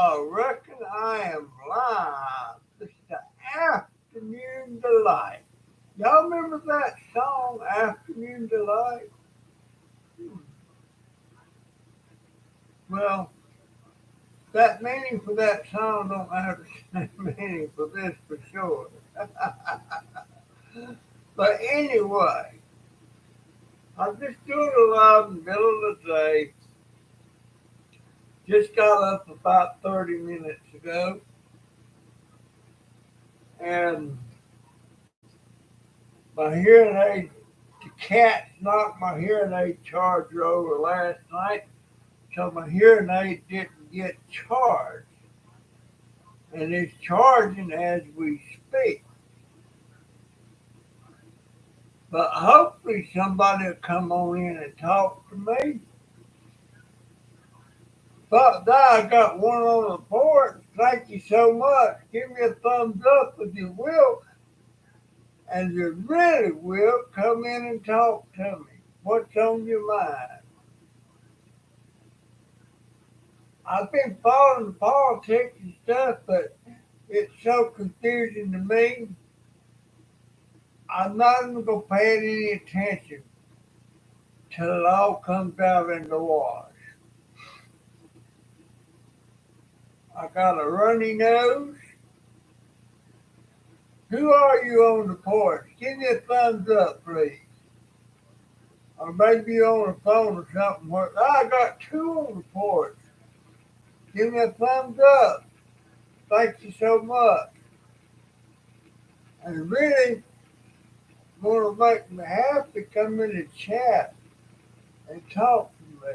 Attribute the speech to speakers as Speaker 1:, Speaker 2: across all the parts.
Speaker 1: I reckon I am live. This is the Afternoon Delight. Y'all remember that song, Afternoon Delight? Hmm. Well, that meaning for that song don't have the same meaning for this for sure. But anyway, I'm just doing it live in the middle of the day. Just got up about 30 minutes ago, and my hearing aid, the cat knocked my hearing aid charger over last night, so my hearing aid didn't get charged. And it's charging as we speak. But hopefully somebody will come on in and talk to me. But I got one on the porch. Thank you so much. Give me a thumbs up if you will. And you really will come in and talk to me. What's on your mind? I've been following politics and stuff, but it's so confusing to me. I'm not even going to pay it any attention till it all comes out in the wash. I got a runny nose. Who are you on the porch? Give me a thumbs up, please. Or maybe you're on the phone or something. I got two on the porch. Give me a thumbs up. Thank you so much. And really want to make me happy, come in the chat and talk to me.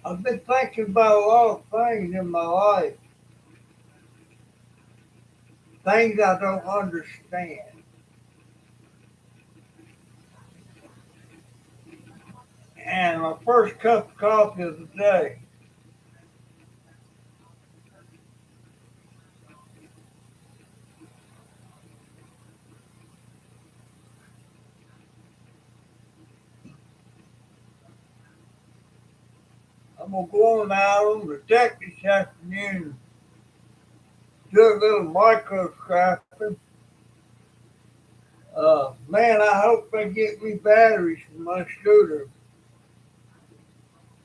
Speaker 1: I've been thinking about a lot of things in my life, things I don't understand. And my first cup of coffee of the day, I'm going to go on out on the deck this afternoon, do a little microscoping. Man, I hope they get me batteries for my scooter.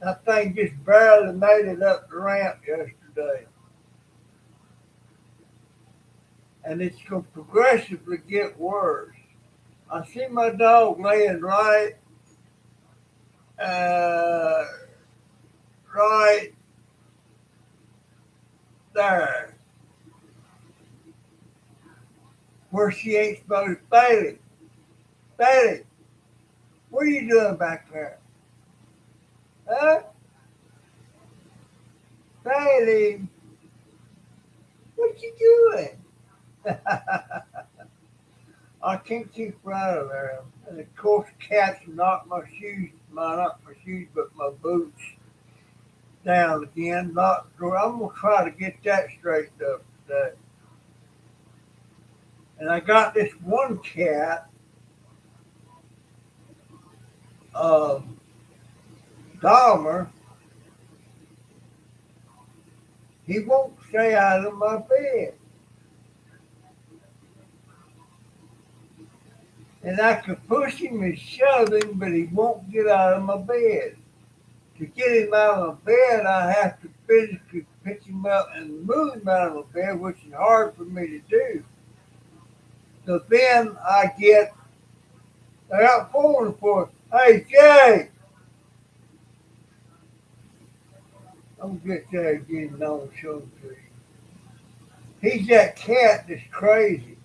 Speaker 1: That thing just barely made it up the ramp yesterday. And it's going to progressively get worse. I see my dog laying uh, right there where she ain't supposed to. Bailey, Bailey, what are you doing back there? Huh? Bailey, what you doing? I can't keep her out of there. And of course, cats knocked my shoes, not my shoes, but my boots down again. Not, I'm going to try to get that straightened up today. And I got this one cat, um, Dobber. He won't stay out of my bed. And I can push him and shove him, but he won't get out of my bed. To get him out of my bed, I have to physically pick him up and move him out of my bed, which is hard for me to do. So then I got phone for, hey Jay, I'm gonna get Jay again on the show to you. He's that cat that's crazy.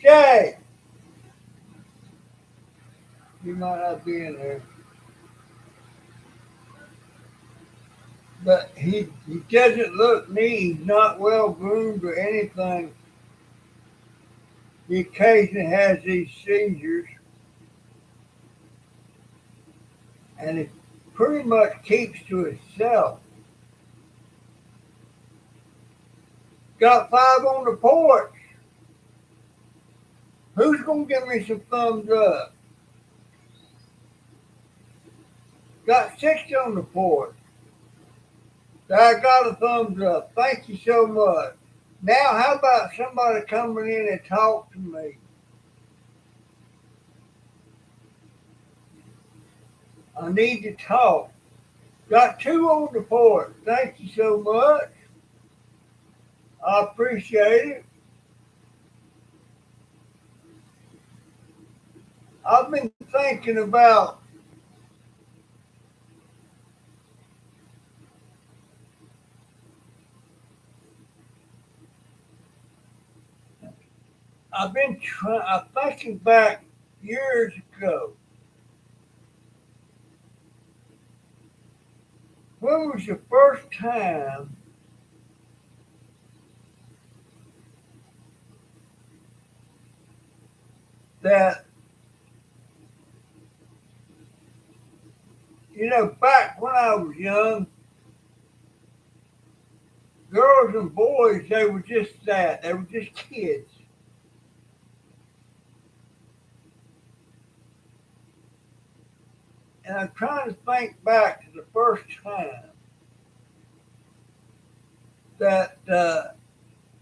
Speaker 1: Jay, you might not be in there, but he doesn't look neat. He's not well groomed or anything. He occasionally has these seizures, and it pretty much keeps to itself. Got five on the porch. Who's gonna give me some thumbs up? Got 6 on the porch. I got a thumbs up. Thank you so much. Now, how about somebody coming in and talk to me? I need to talk. Got 2 on the porch. Thank you so much. I appreciate it. I've been thinking about I'm thinking back years ago. When was the first time that, back when I was young, girls and boys, they were just that. They were just kids. And I'm trying to think back to the first time that,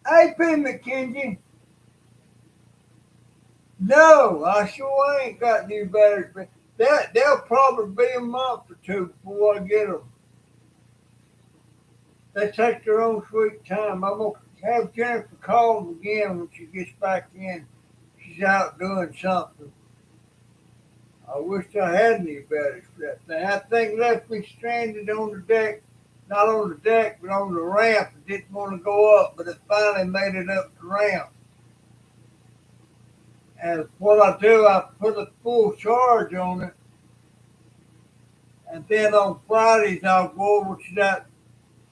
Speaker 1: hey, P. McKenzie, no, I sure ain't got new batteries, but they'll probably be a month or two before I get them. They take their own sweet time. I'm going to have Jennifer call them again when she gets back in. She's out doing something. I wish I had any batteries for that thing. That thing left me stranded on the deck, not on the deck, but on the ramp. It didn't want to go up, but it finally made it up the ramp. And what I do, I put a full charge on it, and then on Fridays I'll go over to that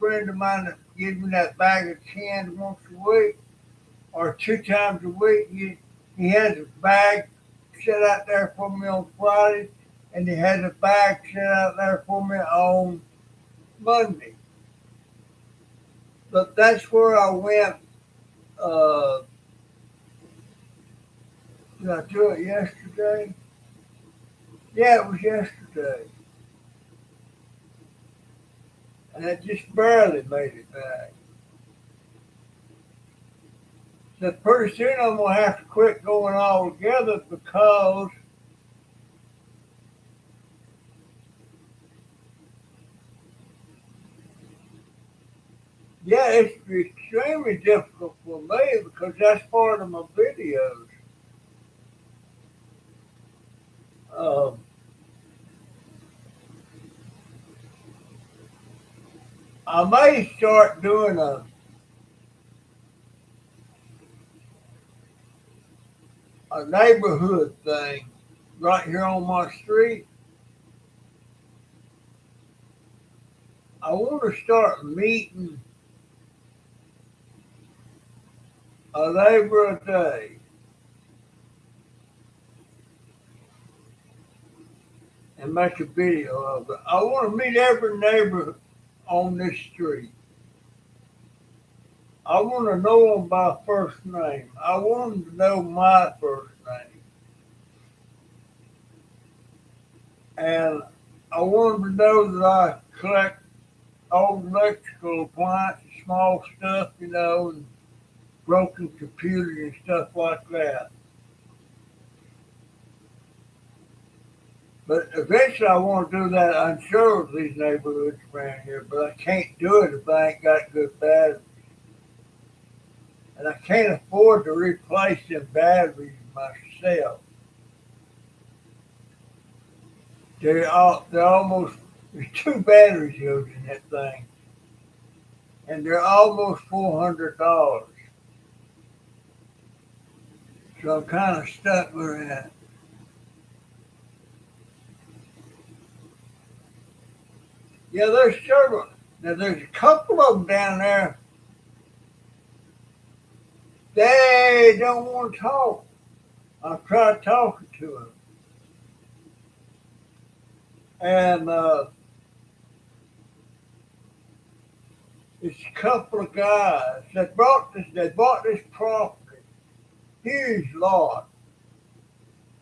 Speaker 1: friend of mine that gives me that bag of cans once a week or 2 times a week. He has a bag set out there for me on Friday, and he has a bag set out there for me on Monday. But that's where I went. Uh, did I do it yesterday? Yeah, it was yesterday. And it just barely made it back. So pretty soon I'm going to have to quit going all together because yeah, it's extremely difficult for me because that's part of my videos. Um, I may start doing a neighborhood thing right here on my street. I want to start meeting a neighbor a day and make a video of it. I want to meet every neighbor on this street. I want to know them by first name. I want them to know my first name. And I want them to know that I collect old electrical appliances, small stuff, and broken computers and stuff like that. But eventually I want to do that, I'm sure, of these neighborhoods around here, but I can't do it if I ain't got good batteries. And I can't afford to replace them batteries myself. They're almost, there's 2 battery cells in that thing, and they're almost $400. So I'm kind of stuck with that. Yeah, there's several. Now there's a couple of them down there. They don't want to talk. I've tried talking to them, and it's a couple of guys that bought this. They bought this property, huge lot.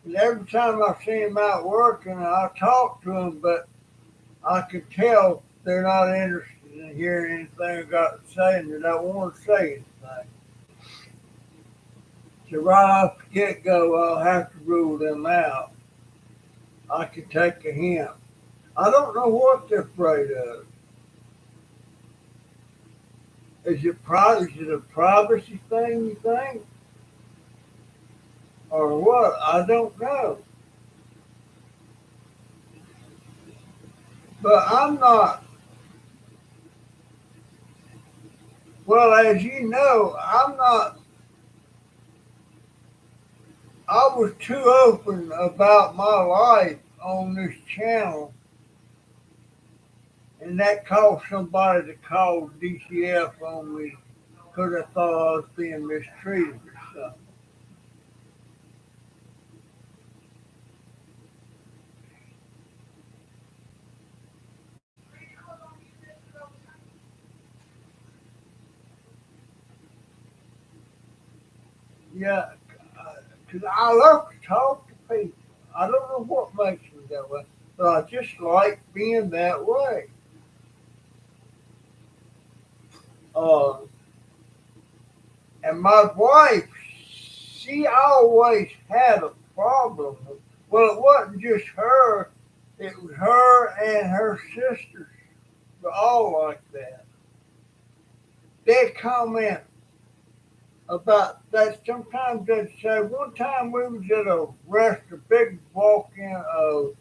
Speaker 1: And every time I see them out working, I talk to them, but I could tell they're not interested in hearing anything I got to say, and they don't want to say anything. So right off the get go, I'll have to rule them out. I could take a hint. I don't know what they're afraid of. Is it a privacy thing, you think? Or what? I don't know. But I'm not, well, as you know, I was too open about my life on this channel, and that caused somebody to call DCF on me because I thought I was being mistreated or something. Yeah, because I love to talk to people. I don't know what makes me that way, but I just like being that way. Uh, and my wife, she always had a problem. Well, it wasn't just her; it was her and her sisters were all like that. They comment about that. Sometimes they'd say, one time we was at a restaurant, big walk-in of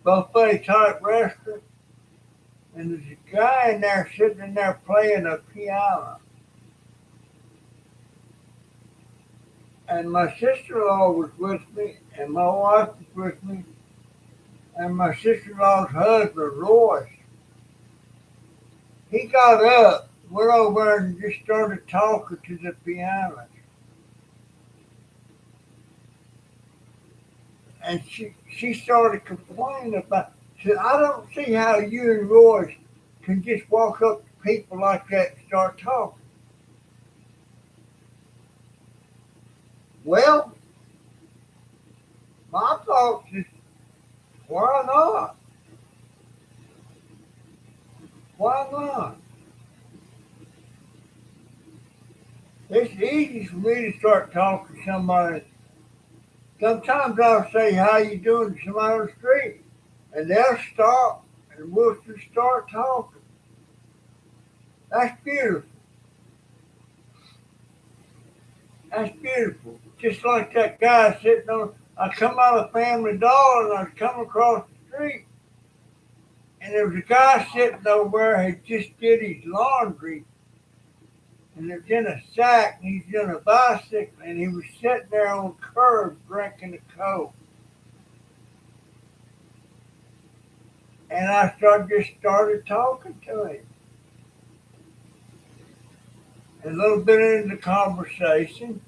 Speaker 1: buffet type restaurant, and there's a guy in there sitting in there playing a piano. And my sister-in-law was with me, and my wife was with me, and my sister-in-law's husband, Royce. He got up, went over and just started talking to the piano. And she started complaining about. She said, "I don't see how you and Royce can just walk up to people like that and start talking." Well, my thoughts is, why not? Why not? It's easy for me to start talking to somebody. Sometimes I'll say, "How you doing?" to somebody on the street, and they'll stop, and we'll just start talking. That's beautiful. That's beautiful. Just like that guy sitting on. I come out of Family Dollar and I come across the street, and there was a guy sitting over there who just did his laundry, and it was in a sack, and he's on a bicycle, and he was sitting there on the curb drinking a Coke. And I started talking to him. And a little bit into the conversation,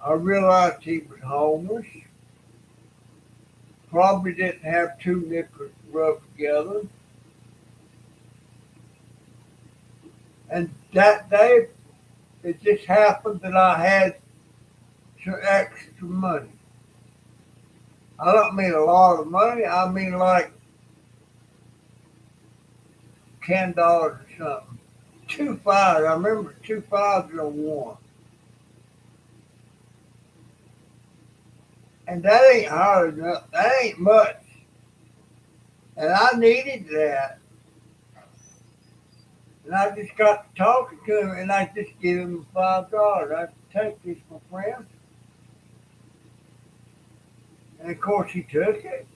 Speaker 1: I realized he was homeless, probably didn't have two nickels rubbed together. And that day, it just happened that I had some extra money. I don't mean a lot of money. I mean like $10 or something. Two fives. I remember two fives and a one. And that ain't hard enough. That ain't much. And I needed that. And I just got to talking to him, and I just gave him $5. I said, "Take this, my friend." And of course, he took it.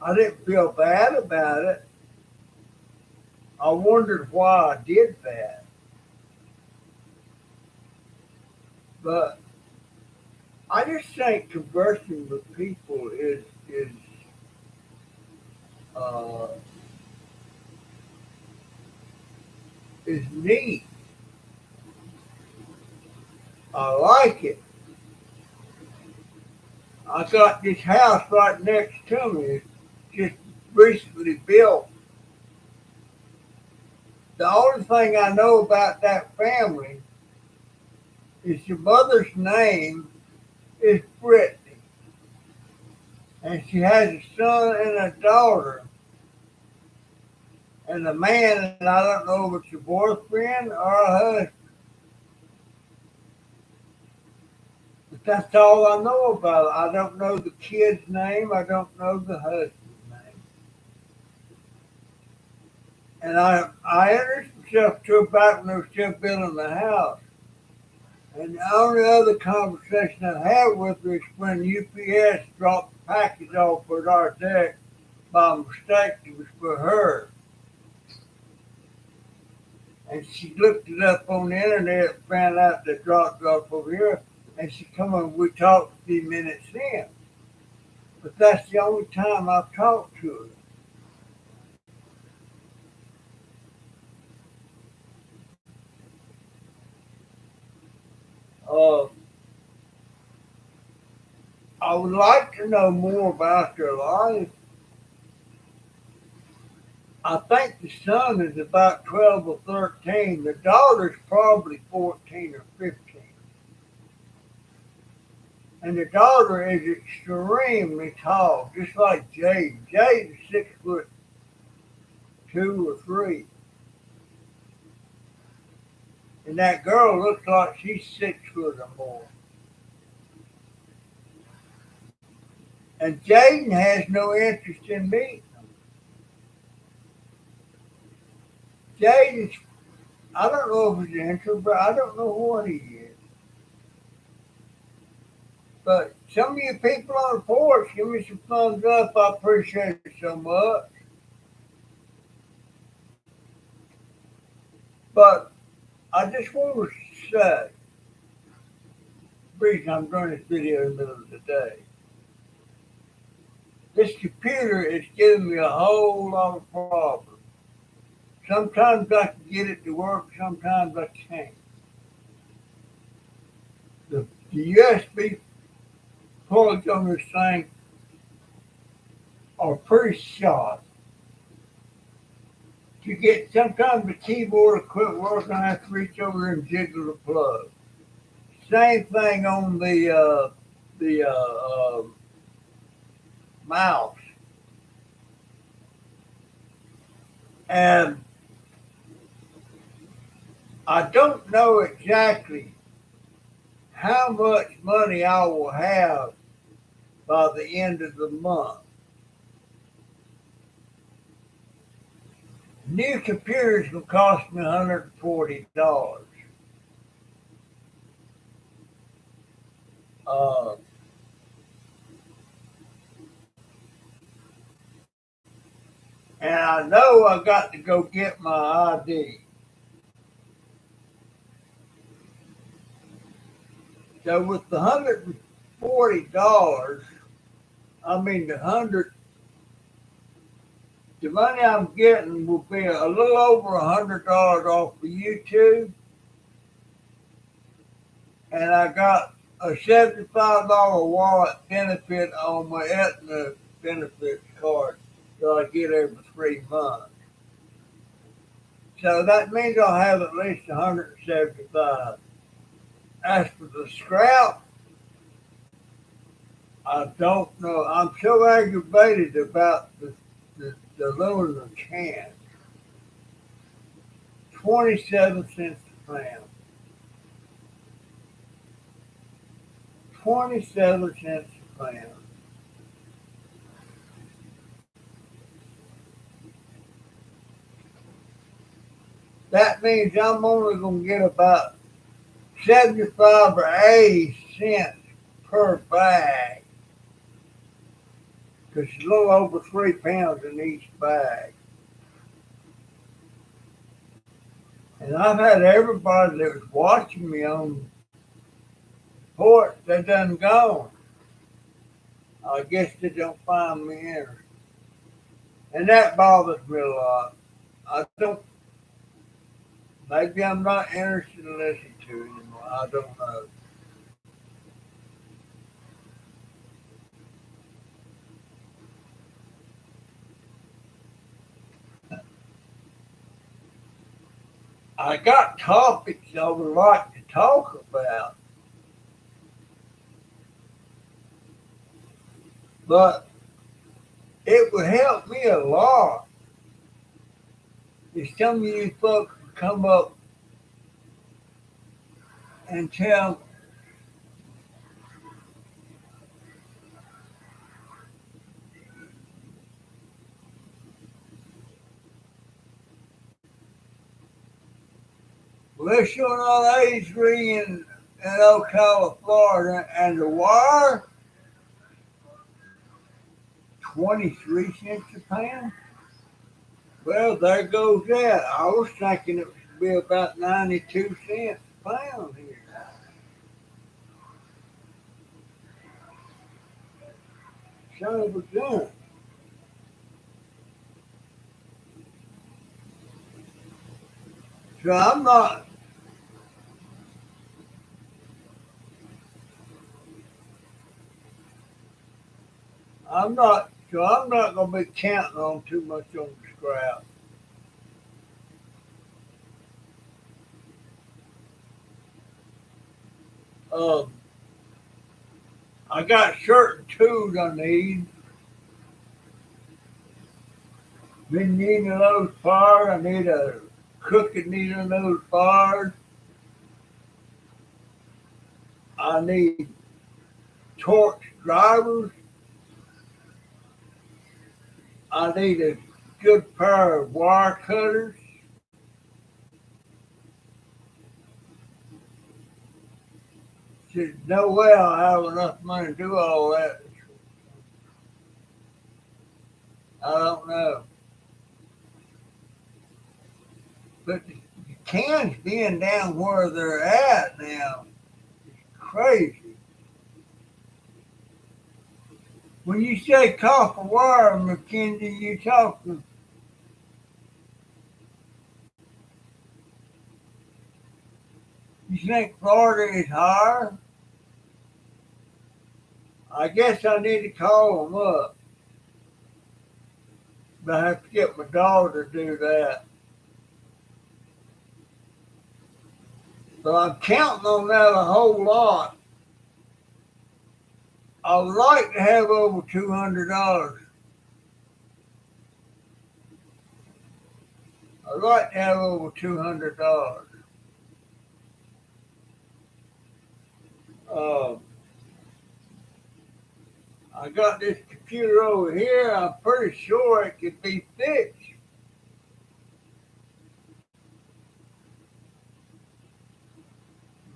Speaker 1: I didn't feel bad about it. I wondered why I did that. But I just think conversing with people uh, is neat. I like it. I got this house right next to me. It's just recently built. The only thing I know about that family is your mother's name is Brittany. and she has a son and a daughter. And the man, and I don't know if it's a boyfriend or a husband, but that's all I know about it. I don't know the kid's name. I don't know the husband's name. And I introduced myself to her back when they were still building the house. And the only other conversation I had with her is when UPS dropped the package off at our deck by mistake. It was for her. And she looked it up on the internet and found out that dropped off over here. And she come on, we talked a few minutes in. But that's the only time I've talked to her. I would like to know more about their life. I think the son is about 12 or 13. The daughter's probably 14 or 15. And the daughter is extremely tall, just like Jade. Jade is 6'2" or 3". And that girl looks like she's 6 foot or more. And Jaden has no interest in meeting them. Jaden's, I don't know if he's an introvert, I don't know what he is. But some of you people on the porch, give me some thumbs up. I appreciate it so much. But I just want to say, the reason I'm doing this video in the middle of the day, this computer is giving me a whole lot of problems. Sometimes I can get it to work, sometimes I can't. The USB ports on this thing are pretty short. To get sometimes the keyboard will quit working, I have to reach over and jiggle the plug. Same thing on the mouse. And I don't know exactly how much money I will have by the end of the month. New computers will cost me $140. Uh, and I know I got to go get my ID. So with the $140, I mean the money I'm getting will be a little over $100 off of YouTube, and I got a $75 wallet benefit on my Aetna benefits card that I get every 3 months. So that means I'll have at least 175. As for the scrap, I don't know. I'm so aggravated about the aluminum can. 27 cents a pound. 27 cents a pound. That means I'm only going to get about 75 or 80 cents per bag. Because it's a little over 3 pounds in each bag. And I've had everybody that was watching me on the porch, they done gone. I guess they don't find me interesting. And that bothers me a lot. I don't, maybe I'm not interested in listening to it anymore. I don't know. I got topics I would like to talk about, but It would help me a lot if some of you folks would come up and tell. Well, they're showing on 83 in Ocala, Florida, and the wire, 23 cents a pound. Well, there goes that. I was thinking it would be about 92 cents a pound here. Son of a gun. So I'm not gonna be counting on too much on the scrap. Um, I got certain tools I need. Been needing those pliers. I need a crooked needle in those pliers. I need torch drivers. I need a good pair of wire cutters. There's no way I'll have enough money to do all that. I don't know. But the cans being down where they're at now is crazy. When you say copper wire, McKenzie, you talking, you think Florida is higher? I guess I need to call them up. But I have to get my daughter to do that. But I'm counting on that a whole lot. I would like to have over $200. I'd like to have over $200. Uh, I got this computer over here. I'm pretty sure it could be fixed.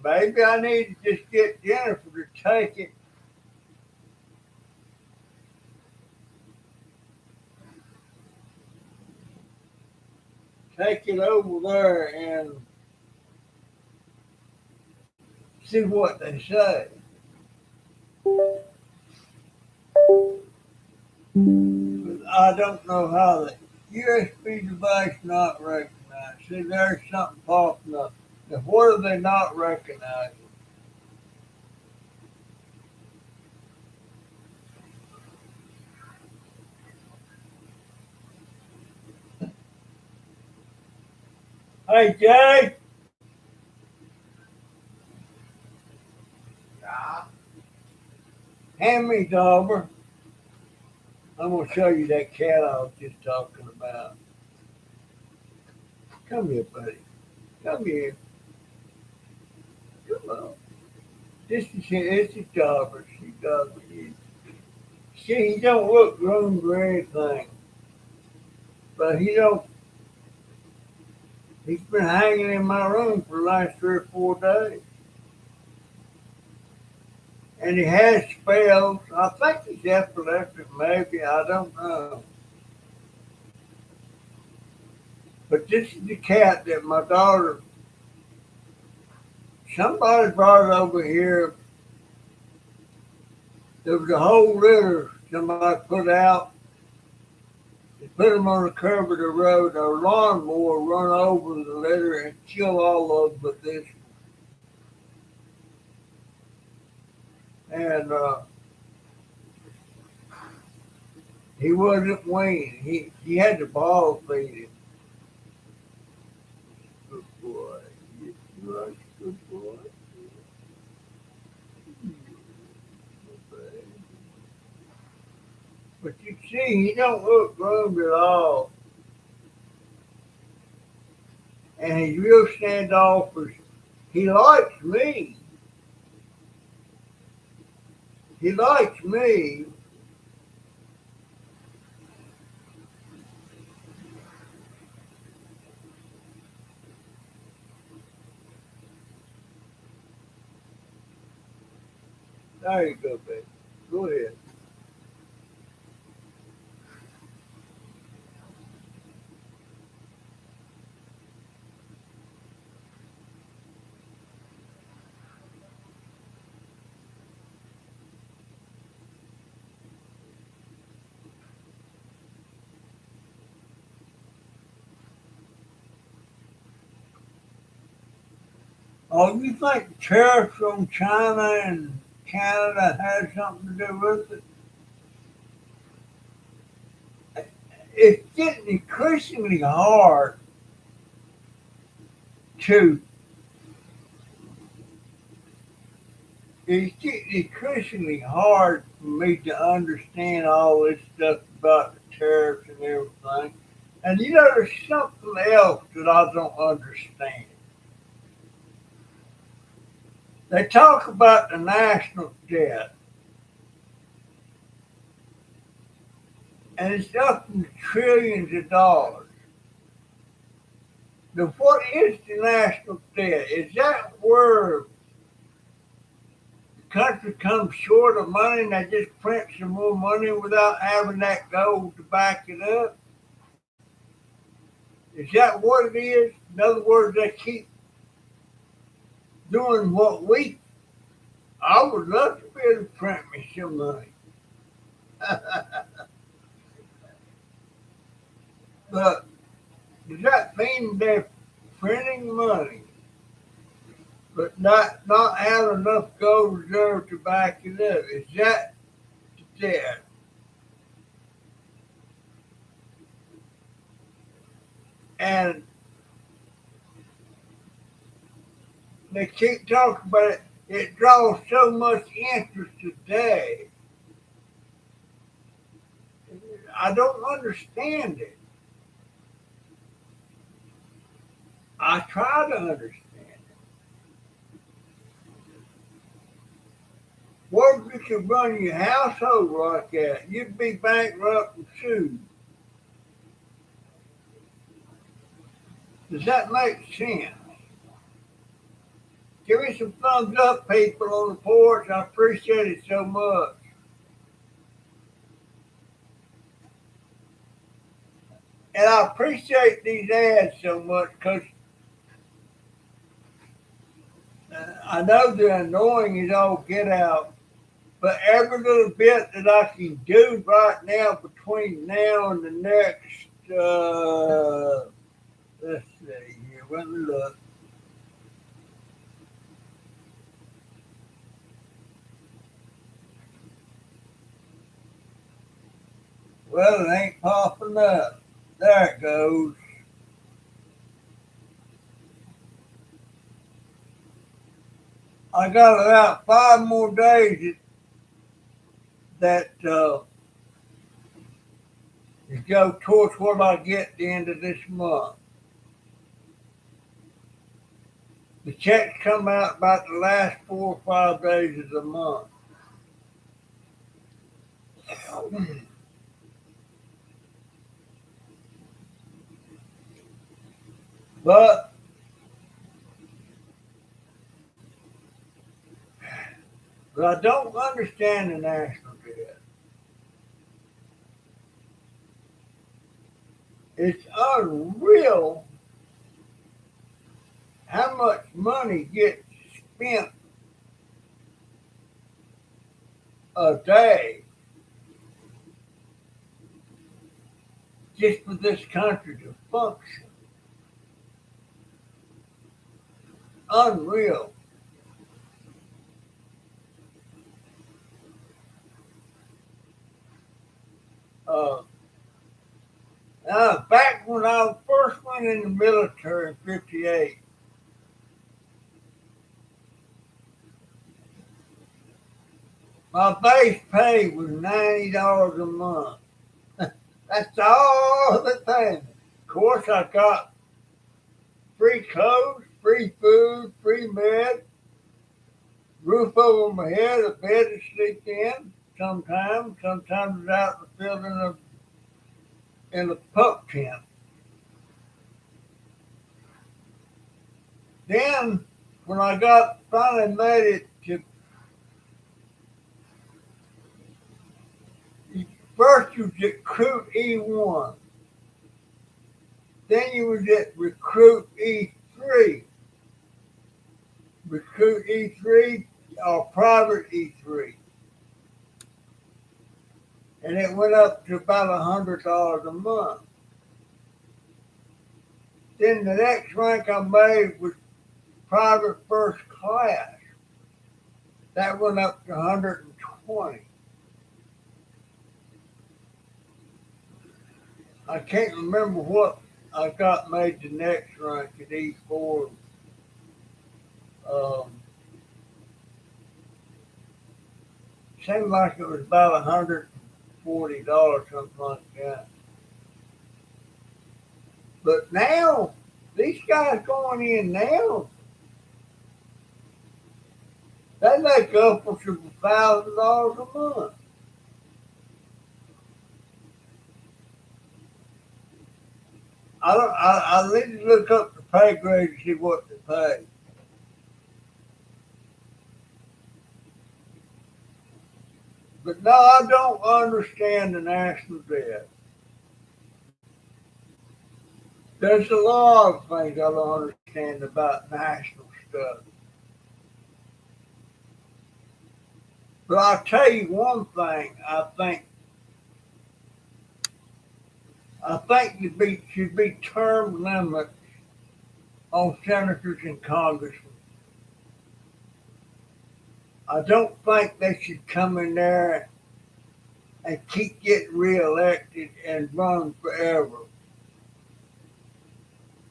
Speaker 1: Maybe I need to just get Jennifer to take it over there and see what they say. I don't know how the USB device not recognized. See, there's something popping up. Now, what are they not recognizing? Hey, Jay. Hand me Dobber. I'm going to show you that cat I was just talking about. Come here, buddy. Come here. Come on. This is Dobber. She Dobber. See, he don't look groomed or anything. But he's been hanging in my room for the last 3 or 4 days. And he has spells. I think he's epileptic, maybe. I don't know. But this is the cat that my daughter, somebody brought it over here. There was a whole litter somebody put out. They put them on the curb of the road. A lawnmower run over the litter and kill all of them but this. And he wasn't weaned. He had to ball feed him. Good boy. You are a good boy. But you see, he don't look groomed at all. And he's real standoffish. He likes me. He likes me. There you go, baby. Go ahead. Oh, you think tariffs on China and Canada has something to do with it? It's getting increasingly hard to it's getting increasingly hard for me to understand all this stuff about the tariffs and everything. And you know, there's something else that I don't understand. They talk about the national debt, and it's up in the trillions of dollars. Now, what is the national debt? Is that where the country comes short of money and they just print some more money without having that gold to back it up? Is that what it is? In other words, they keep doing what we. I would love to be able to print me some money. But does that mean they're printing money, but not have enough gold reserve to back it up? Is that there? And they keep talking about it. It draws so much interest today. I don't understand it. I try to understand it. What if you could run your household like that? You'd be bankrupt and sued. Does that make sense? Give me some thumbs up, people on the porch. I appreciate it so much. And I appreciate these ads so much because I know they're annoying as all get out. But every little bit that I can do right now between now and the next, let's see here, let me look. Well, it ain't popping up. There it goes. I got about 5 more days that to go towards what I get at the end of this month. The checks come out about the last 4 or 5 days of the month. But I don't understand the national debt. It's unreal how much money gets spent a day just for this country to function. Unreal. Uh, Back when I first went in the military in '58, my base pay was $90 a month. That's all the thing. Of course, I got free clothes, free food, free med, roof over my head, a bed to sleep in. Sometimes it's out in the field in a pup tent. Then, when I got finally made it to first, you was at recruit E1, then you was at recruit E3, recruit E3 or private E3, and it went up to about $100 a month. Then the next rank I made was private first class. That went up to 120. I can't remember what I got made the next rank at E4. Um, Seemed like it was about $140, something like that. But now, these guys going in now, they make upwards of $1,000 a month. I need to look up the pay grade to see what they pay. But no, I don't understand the national debt. There's a lot of things I don't understand about national stuff. But I'll tell you one thing. I think there should be term limits on senators and congressmen. I don't think they should come in there and keep getting reelected and run forever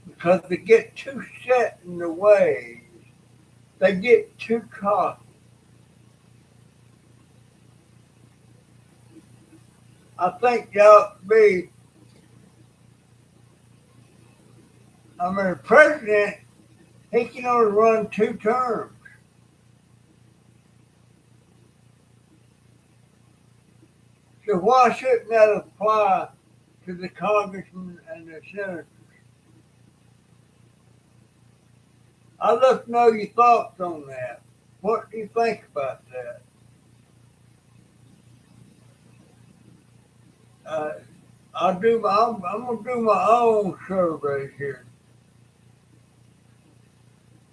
Speaker 1: because they get too set in their ways. They get too cocky. I think they ought to be. The president, he can only run 2 terms. So why shouldn't that apply to the congressmen and the senators? I'd love to know your thoughts on that. What do you think about that? Uh, I'm gonna do my own survey here.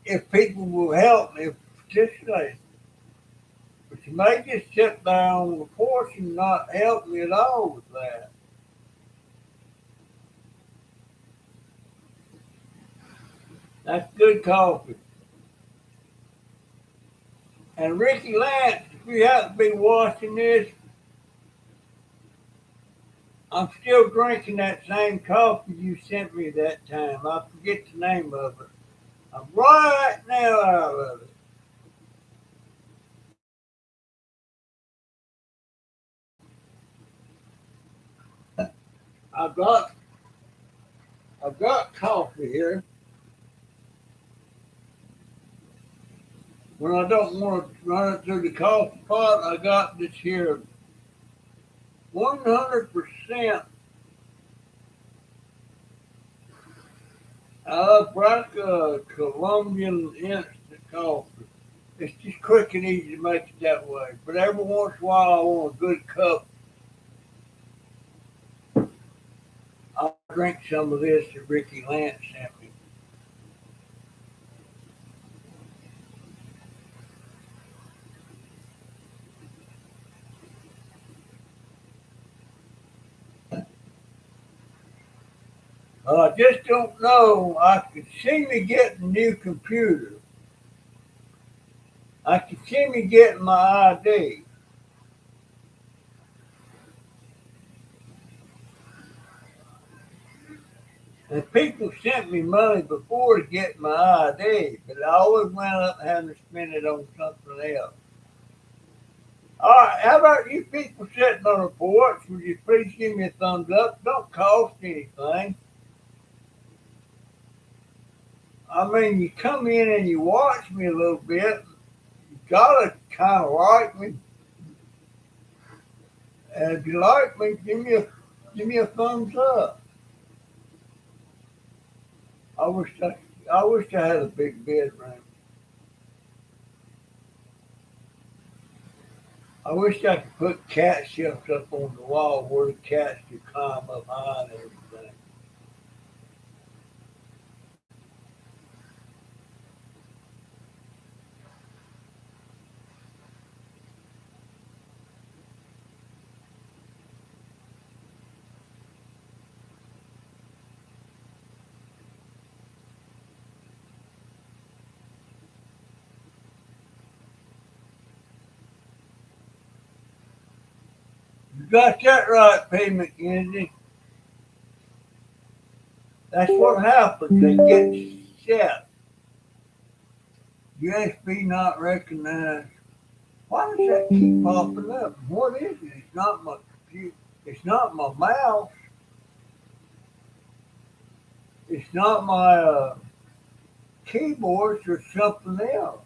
Speaker 1: If people will help me participate, but you may just sit there on the porch and not help me at all with that. That's good coffee. And Ricky Lance, if you happen to be watching this, I'm still drinking that same coffee you sent me that time. I forget the name of it. I'm right now out of it. I've got I've got coffee here. When I don't want to run it through the coffee pot, I got this here 100% Arabica Colombian instant coffee. It's just quick and easy to make it that way. But every once in a while, I want a good cup. I'll drink some of this that Ricky Lance sent me. I just don't know. I could see me getting a new computer. I could see me getting my ID. And people sent me money before to get my ID, but I always wound up having to spend it on something else. All right, how about you people sitting on the porch? Would you please give me a thumbs up? Don't cost anything. I mean, you come in and you watch me a little bit. You gotta kind of like me, and if you like me, give me a thumbs up. I wish I had a big bedroom. I wish I could put cat shelves up on the wall where the cats could climb up high and everything. You got that right, P. McKenzie. That's what happens. They get set. USB not recognized. Why does that keep popping up? What is it? It's not my computer. It's not my mouse. It's not my keyboards or something else.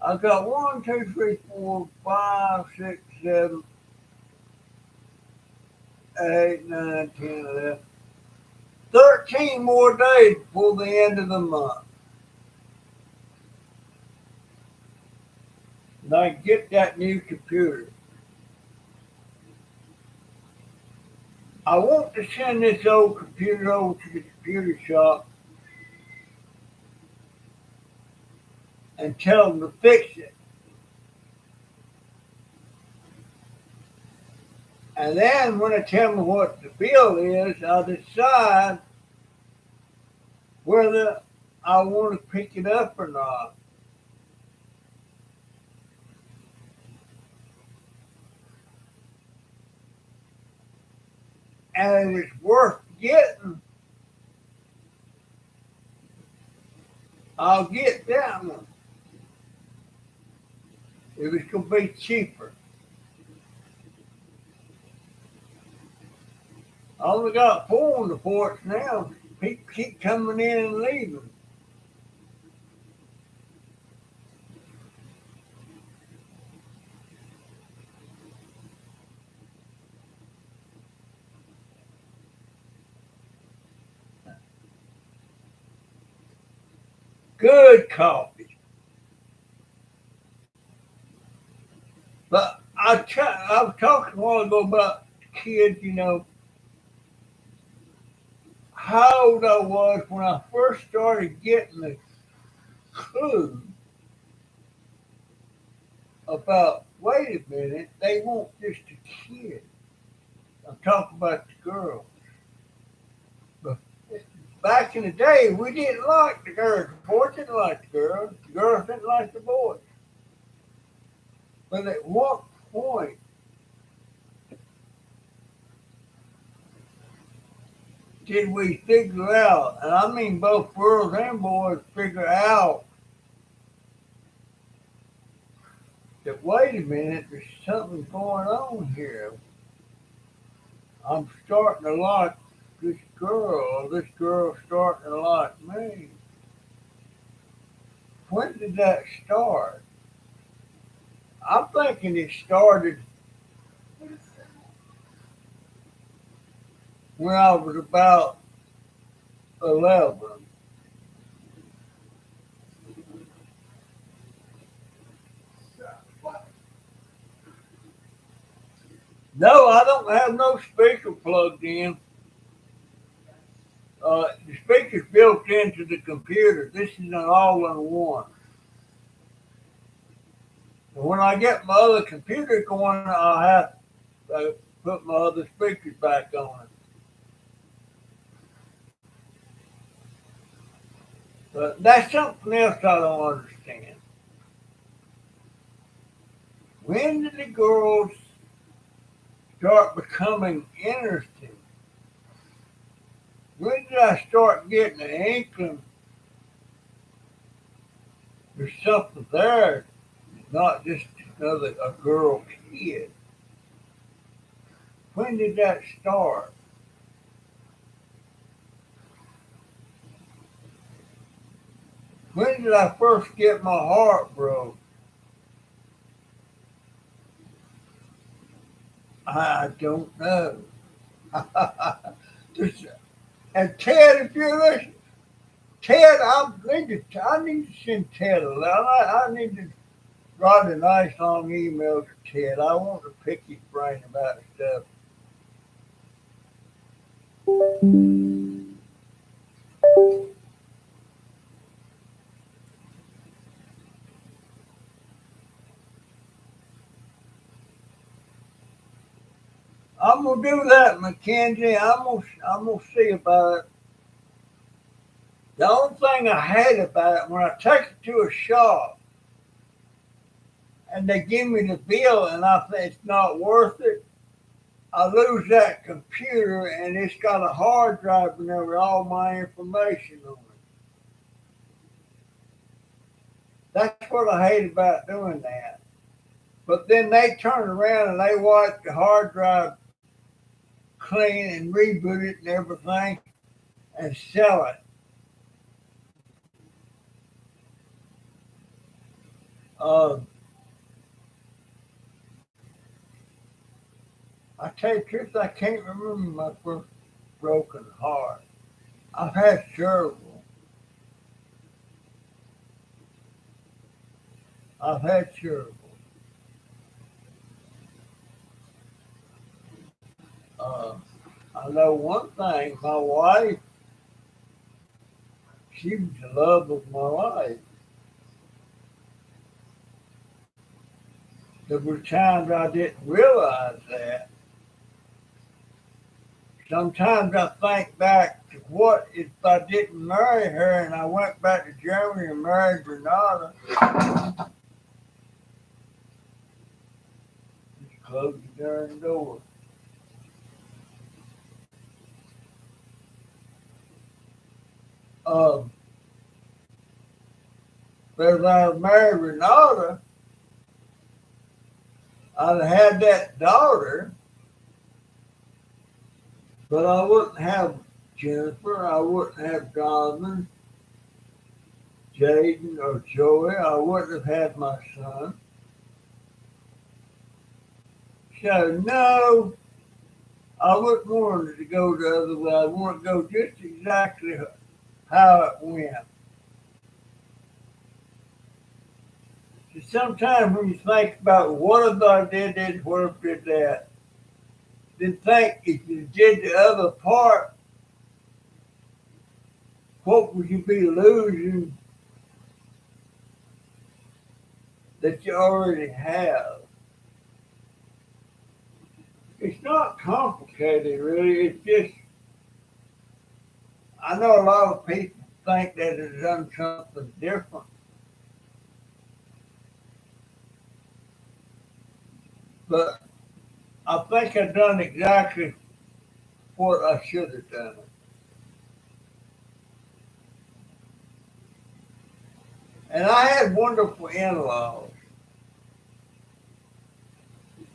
Speaker 1: I got 1, 2, 3, 4, 5, 6, 7, 8, 9, 10, 11, 13 more days before the end of the month. And I get that new computer. I want to send this old computer over to the computer shop and tell them to fix it. And then when they tell me what the bill is, I'll decide whether I want to pick it up or not. And if it's worth getting, I'll get that one. If it's going to be cheaper. I only got 4 on the porch now. People keep coming in and leaving. Good coffee. But I was talking a while ago about kids, how old I was when I first started getting the clue about, wait a minute, they want just a kid. I'm talking about the girl. But back in the day, we didn't like the girls. The boys didn't like the girls. The girls didn't like the boys. But at what point did we figure out, and I mean both girls and boys figure out that, wait a minute, there's something going on here. I'm starting to like this girl, or this girl's starting to like me. When did that start? I'm thinking it started when I was about 11. No, I don't have no speaker plugged in. The speaker's built into the computer. This is an all-in-one. And when I get my other computer going, I'll have to put my other speakers back on it. But that's something else I don't understand. When did the girls start becoming interesting? When did I start getting an inkling there's something there, not just another a girl kid. When did that start? When did I first get my heart broke? I don't know. Just- and Ted, if you're listening, Ted, I need to send Ted a letter. I need to write a nice long email to Ted. I want to pick his brain about stuff. I'm gonna do that, Mackenzie. I'm gonna see about it. The only thing I hate about it when I take it to a shop and they give me the bill and I think it's not worth it, I lose that computer and it's got a hard drive in there with all my information on it. That's what I hate about doing that. But then they turn around and they wipe the hard drive clean and reboot it and everything and sell it. Uh, I tell you the truth, I can't remember my first broken heart. I've had several. I've had several. Uh, I know one thing. My wife, she was the love of my life. There were times I didn't realize that. Sometimes I think back to what if I didn't marry her and I went back to Germany and married Renata. Just close the darn door. Um, but if I married Renata, I'd have had that daughter, but I wouldn't have Jennifer. I wouldn't have Donovan, Jaden, or Joey. I wouldn't have had my son. So, no, I wouldn't want it to go the other way. I want it to go just exactly how it went. So sometimes when you think about what if I did this, what if I did that, then think if you did the other part, what would you be losing that you already have? It's not complicated, really. It's just, I know a lot of people think that it's done something different, but I think I've done exactly what I should have done. And I had wonderful in-laws.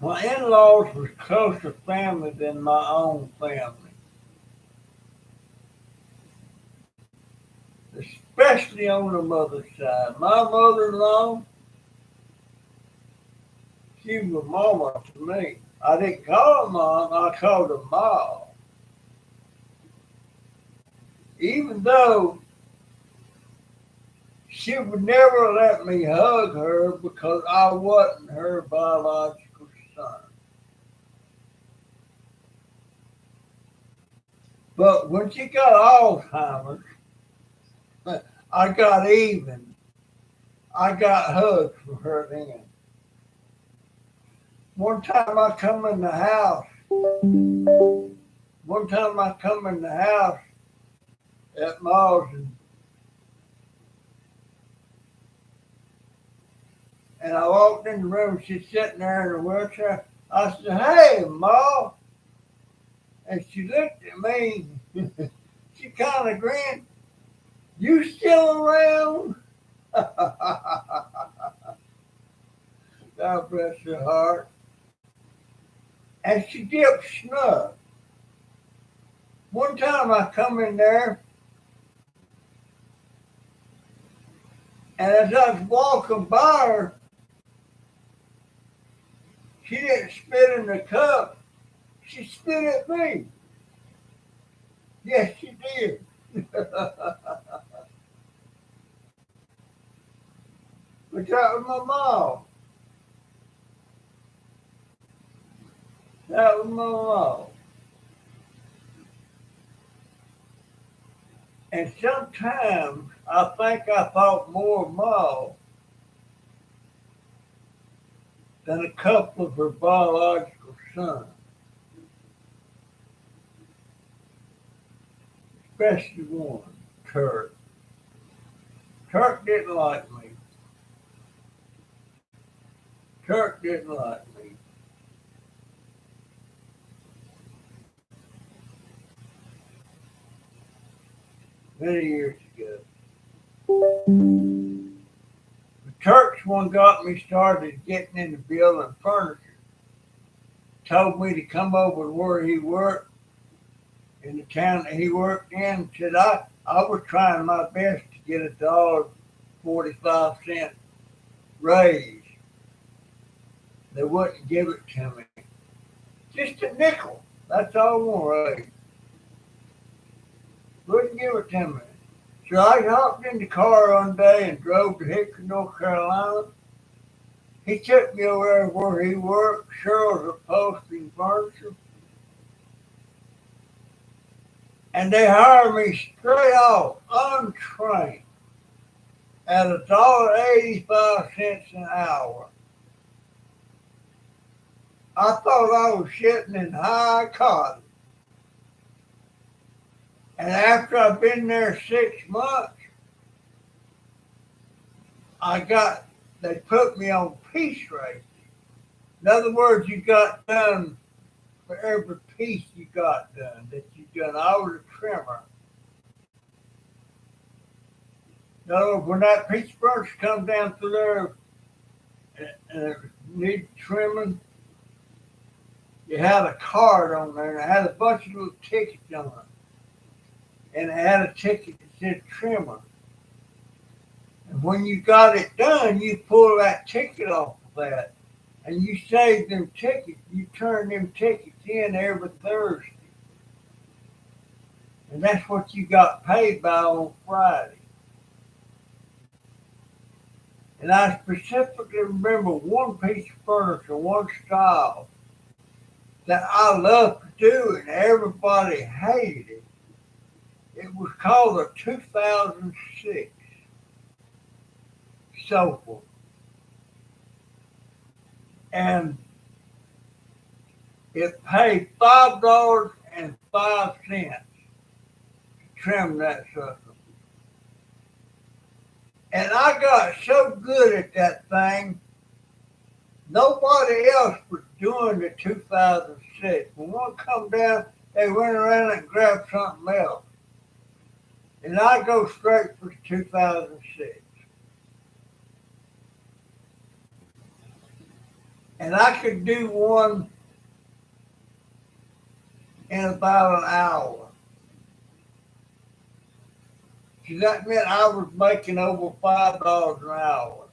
Speaker 1: My in-laws was closer family than my own family, especially on the mother's side. My mother-in-law, she was mama to me. I didn't call her mom, I called her ma. Even though she would never let me hug her because I wasn't her biological son. But when she got Alzheimer's, I got even. I got hugs from her then. One time I come in the house. One time I come in the house at Ma's and I walked in the room. She's sitting there in a wheelchair. I said, "Hey, Ma," and she looked at me. She kind of grinned. "You still around?" I God bless her heart. And she dipped snuff. One time I come in there, and as I was walking by her, she didn't spit in the cup. She spit at me. Yes, she did. But that was my mom. That was my mom. And sometimes I think I thought more of mom than a couple of her biological sons, especially one, Turk. Turk didn't like me. Turk didn't like me. Many years ago. The Turk's one got me started getting into building furniture. Told me to come over to where he worked in the town that he worked in. Said I was trying my best to get $1.45 raise. They wouldn't give it to me. Just a nickel. That's all I want to raise. Wouldn't give it to me. So I hopped in the car one day and drove to Hickory, North Carolina. He took me over there where he worked, Cheryl's Upholstery Furniture. And they hired me straight off, untrained, at $1.85 an hour. I thought I was sitting in high cotton. And after I've been there 6 months, they put me on piece rates. In other words, you got done for every piece you got done that you done. I was a trimmer. In other words, when that piece of furniture comes down through there and it needs trimming, you had a card on there and it had a bunch of little tickets on it. And it had a ticket that said trimmer. And when you got it done, you pull that ticket off of that. And you save them tickets. You turn them tickets in every Thursday. And that's what you got paid by on Friday. And I specifically remember one piece of furniture, one style, that I loved to do and everybody hated it. It was called a 2006 sofa. And it paid $5.05 to trim that sucker. And I got so good at that thing, nobody else was doing the 2006. When one come down, they went around and grabbed something else. And I go straight for 2006. And I could do one in about an hour. So that meant I was making over $5 an hour.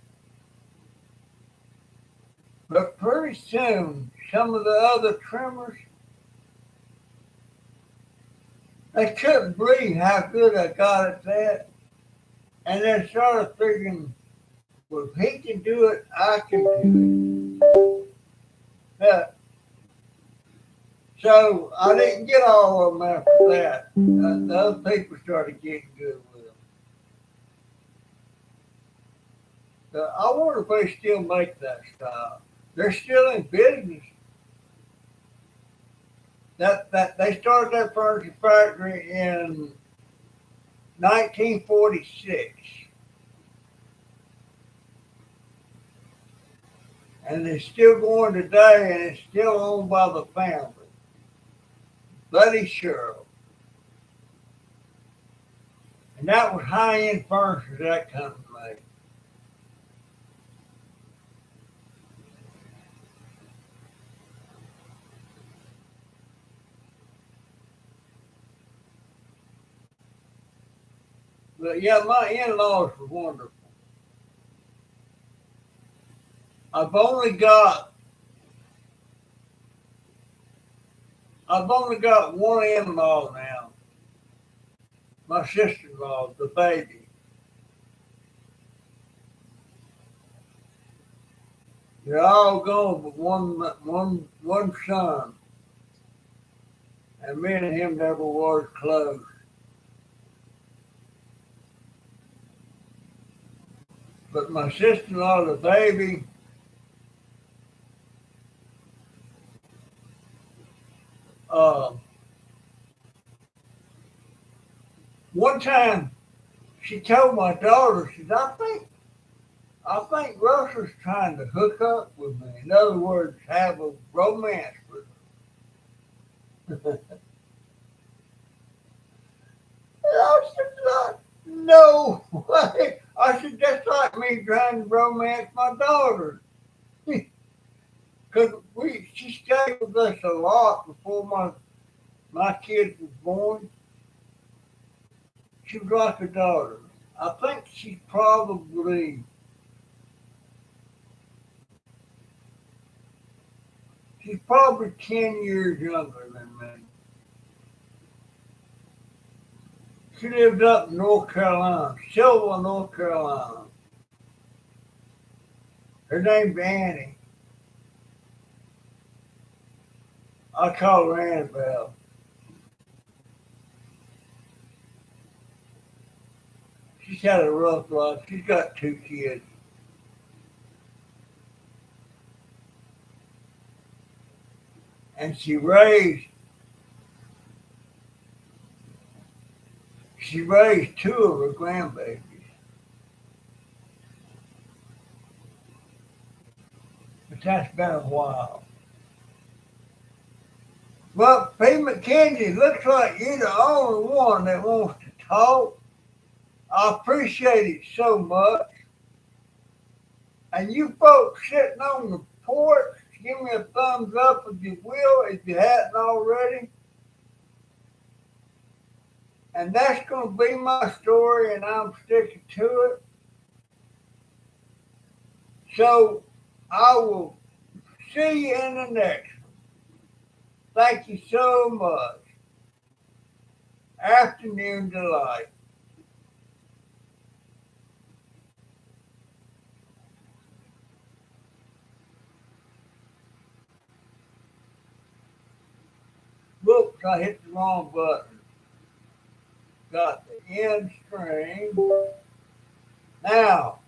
Speaker 1: But pretty soon, some of the other trimmers, they couldn't believe how good I got at that. And they started thinking, well, if he can do it, I can do it. So I didn't get all of them after that. The other people started getting good with them. So I wonder if they still make that style. They're still in business. That they started that furniture factory in 1946. And it's still going today, and it's still owned by the family. Buddy Sherrill. And that was high-end furniture that company made. But yeah, my in-laws were wonderful. I've only got I've only got one in-law now. My sister-in-law, the baby. They're all gone but one son, and me and him never was close. But my sister-in-law, the baby, uh, one time she told my daughter, she said, I think Russell's trying to hook up with me. In other words, have a romance with me. I said, no way. I said, that's like me trying to romance my daughter. Because she stayed with us a lot before my kids was born. She was like a daughter. I think she's probably 10 years younger than me. She lives up in North Carolina, Silva, North Carolina. Her name's Annie. I call her Annabelle. She's had a rough life. She's got two kids. And she raised two of her grandbabies. But that's been a while. Well, P. McKenzie, looks like you're the only one that wants to talk. I appreciate it so much. And you folks sitting on the porch, give me a thumbs up if you will, if you hadn't already. And that's going to be my story, and I'm sticking to it. So I will see you in the next one. Thank you so much. Afternoon delight. Whoops, I hit the wrong button. Got the end screen. Now,